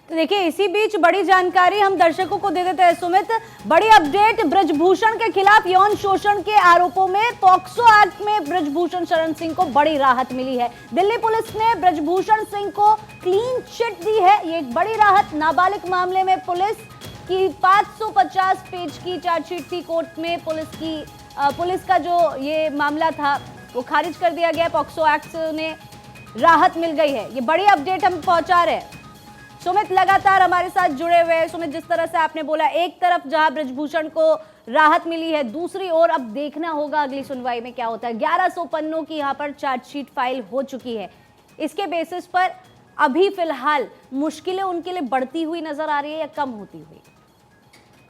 तो देखिए, इसी बीच बड़ी जानकारी हम दर्शकों को दे देते हैं सुमित। बड़ी अपडेट, ब्रजभूषण के खिलाफ यौन शोषण के आरोपों में पॉक्सो एक्ट में ब्रजभूषण शरण सिंह को बड़ी राहत मिली है। दिल्ली पुलिस ने ब्रजभूषण सिंह को क्लीन चिट दी है, ये एक बड़ी राहत। नाबालिग मामले में पुलिस की 550 पेज की चार्जशीट थी कोर्ट में। पुलिस का जो ये मामला था वो खारिज कर दिया गया। पॉक्सो एक्ट ने राहत मिल गई है। ये बड़ी अपडेट हम पहुंचा रहे हैं। सुमित लगातार हमारे साथ जुड़े हुए हैं। सुमित, जिस तरह से आपने बोला, एक तरफ जहां ब्रजभूषण को राहत मिली है, दूसरी ओर अब देखना होगा अगली सुनवाई में क्या होता है। 1100 पन्नों की यहां पर चार्जशीट फाइल हो चुकी है। इसके बेसिस पर अभी फिलहाल मुश्किलें उनके लिए बढ़ती हुई नजर आ रही है या कम होती हुई?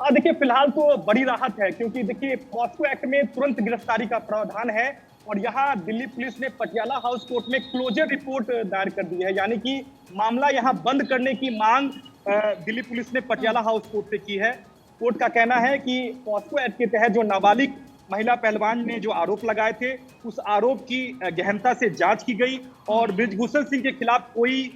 देखिए, फिलहाल तो बड़ी राहत है, क्योंकि देखिए पॉक्सो एक्ट में तुरंत गिरफ्तारी का प्रावधान है और यहाँ दिल्ली पुलिस ने पटियाला हाउस कोर्ट में क्लोजर रिपोर्ट दायर कर दी है। यानी कि मामला यहाँ बंद करने की मांग दिल्ली पुलिस ने पटियाला हाउस कोर्ट से की है। कोर्ट का कहना है कि पॉक्सो एक्ट के तहत जो नाबालिग महिला पहलवान ने जो आरोप लगाए थे, उस आरोप की गहनता से जांच की गई और ब्रजभूषण सिंह के खिलाफ कोई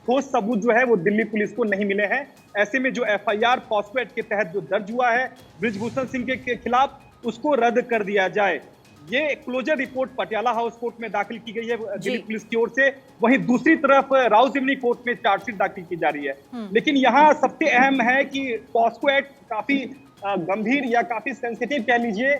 ठोस सबूत जो है वो दिल्ली पुलिस को नहीं मिले हैं। ऐसे में जो एफआईआर पॉक्सो एक्ट के तहत जो दर्ज हुआ है ब्रजभूषण सिंह के खिलाफ, उसको रद्द कर दिया जाए। ये closure report Patiala house court में दाखिल की गई है दिल्ली पुलिस की ओर से। वहीं दूसरी तरफ राउजिमनी कोर्ट में चार्जशीट दाखिल की जा रही है। लेकिन यहाँ सबसे अहम है कि पॉक्सो एक्ट काफी गंभीर या काफी सेंसिटिव कह लीजिए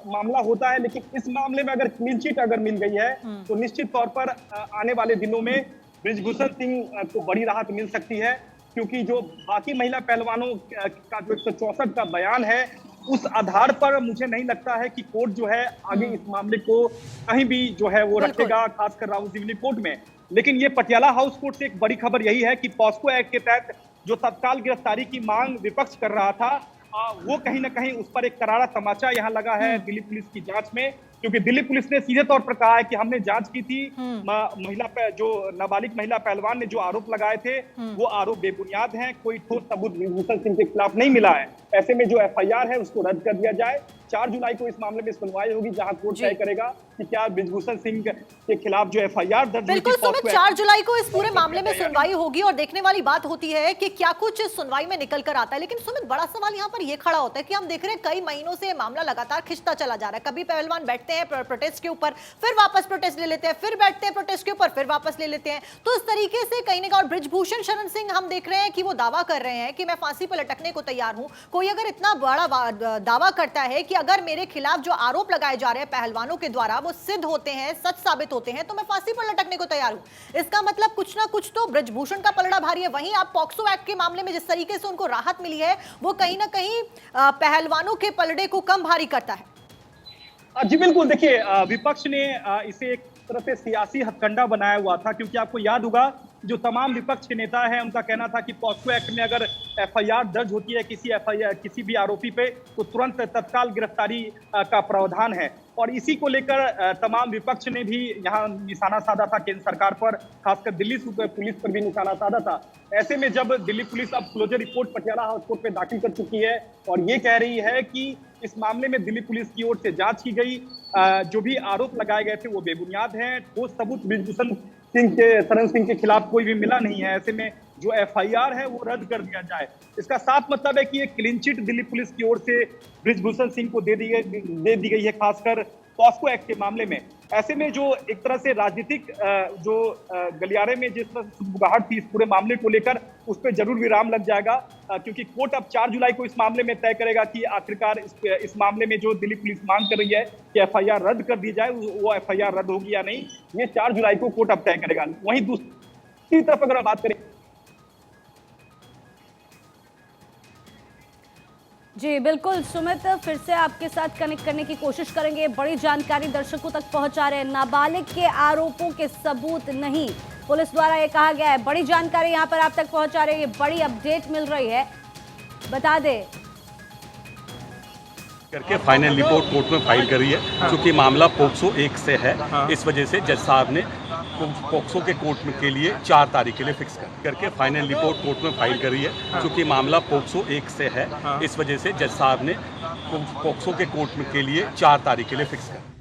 मामला होता है, लेकिन इस मामले में अगर क्लीन चिट अगर मिल गई है तो निश्चित तौर पर आने वाले दिनों में ब्रजभूषण सिंह को बड़ी राहत मिल सकती है। क्योंकि जो बाकी महिला पहलवानों का जो 164 का बयान है, उस आधार पर मुझे नहीं लगता है कि कोर्ट जो है आगे इस मामले को कहीं भी जो है वो रखेगा, खासकर राउजिमनी कोर्ट में। लेकिन ये पटियाला हाउस कोर्ट से एक बड़ी खबर यही है कि पॉक्सो एक्ट के तहत जो तत्काल गिरफ्तारी की मांग विपक्ष कर रहा था, वो कहीं ना कहीं उस पर एक करारा तमाचा यहाँ लगा है दिल्ली पुलिस की जांच में। क्योंकि दिल्ली पुलिस ने सीधे तौर पर कहा है कि हमने जांच की थी, जो नाबालिग महिला पहलवान ने जो आरोप लगाए थे वो आरोप बेबुनियाद हैं, कोई ठोस सबूत ब्रजभूषण सिंह के खिलाफ नहीं मिला है। ऐसे में जो एफआईआर है उसको रद्द कर दिया जाए। 4 जुलाई को इस मामले में सुनवाई होगी, जहां कोर्ट तय करेगा कि क्या ब्रजभूषण सिंह के खिलाफ जो एफआईआर दर्ज हुई थी। बिल्कुल सुमित, 4 जुलाई को इस पूरे मामले में सुनवाई होगी और देखने वाली बात होती है कि क्या कुछ सुनवाई में निकल कर आता है। लेकिन सुमित, बड़ा सवाल यहाँ पर यह खड़ा होता है कि हम देख रहे हैं कई महीनों से मामला लगातार खिंचता चला जा रहा है। कभी पहलवान बैठते हैं प्रोटेस्ट के ऊपर, फिर वापस प्रोटेस्ट ले लेते हैं, फिर बैठते हैं प्रोटेस्ट के ऊपर, फिर वापस ले लेते हैं। तो इस तरीके से कहीं ना कहीं, और ब्रजभूषण शरण सिंह हम देख रहे हैं कि वो दावा कर रहे हैं कि मैं फांसी पर लटकने को तैयार हूं। कोई अगर इतना बड़ा दावा करता है कि अगर मेरे खिलाफ जो आरोप लगाए जा रहे हैं पहलवानों के द्वारा वो सिद्ध होते हैं, सच साबित होते हैं, तो मैं फांसी पर लटकने को तैयार हूं। इसका मतलब कुछ ना कुछ तो ब्रजभूषण का पलड़ा भारी है। वहीं आप पॉक्सो एक्ट के मामले में जिस तरीके से उनको राहत मिली है, वो कहीं ना कहीं पहलवानों के पलड़े को कम भारी करता है। जी बिल्कुल, देखिए विपक्ष ने इसे एक तरह से सियासी हथकंडा बनाया हुआ था, क्योंकि आपको याद होगा जो तमाम विपक्ष के नेता हैं उनका कहना था कि पॉक्सो एक्ट में अगर एफआईआर दर्ज होती है किसी भी आरोपी पे, तो तुरंत तत्काल गिरफ्तारी का प्रावधान है। और इसी को लेकर तमाम विपक्ष ने भी यहाँ निशाना साधा था केंद्र सरकार पर, खासकर दिल्ली पुलिस पर भी निशाना साधा था। ऐसे में जब दिल्ली पुलिस अब closure report Patiala house court में दाखिल कर चुकी है और ये कह रही है कि इस मामले में दिल्ली पुलिस की ओर से जांच की गई, जो भी आरोप लगाए गए थे वो बेबुनियाद हैं, ठोस सबूत ब्रजभूषण शरण सिंह के खिलाफ कोई भी मिला नहीं है। ऐसे में जो एफआईआर है वो रद्द कर दिया जाए। इसका साफ मतलब है कि एक क्लीन चिट दिल्ली पुलिस की ओर से ब्रजभूषण सिंह को दे दी गई है, खासकर पॉक्सो एक्ट के मामले में। ऐसे में जो एक तरह से राजनीतिक जो गलियारे में जिस तरह से सुगबुगाहट थी इस पूरे मामले को लेकर, उस पर जरूर विराम लग जाएगा। क्योंकि कोर्ट अब 4 जुलाई को इस मामले में तय करेगा कि आखिरकार इस मामले में जो दिल्ली पुलिस मांग कर रही है कि एफआईआर रद्द कर दी जाए, वो एफआईआर रद्द होगी या नहीं, ये 4 जुलाई को कोर्ट अब तय करेगा। वहीं दूसरी तरफ अगर बात करें, जी बिल्कुल सुमित, फिर से आपके साथ कनेक्ट करने की कोशिश करेंगे। बड़ी जानकारी दर्शकों तक पहुंचा रहे हैं। नाबालिग के आरोपों के सबूत नहीं, पुलिस द्वारा ये कहा गया है। बड़ी जानकारी यहां पर आप तक पहुंचा रहे हैं, ये बड़ी अपडेट मिल रही है। बता दें करके फाइनल रिपोर्ट कोर्ट में फाइल करी है, क्योंकि मामला पॉक्सो 1 से है। इस वजह से जज साहब ने पॉक्सो के कोर्ट में के लिए 4 तारीख के लिए फिक्स करके फाइनल रिपोर्ट कोर्ट में फाइल करी है, क्योंकि मामला पॉक्सो 1 से है। इस वजह से जज साहब ने पॉक्सो के कोर्ट में के लिए 4 तारीख के लिए फिक्स कर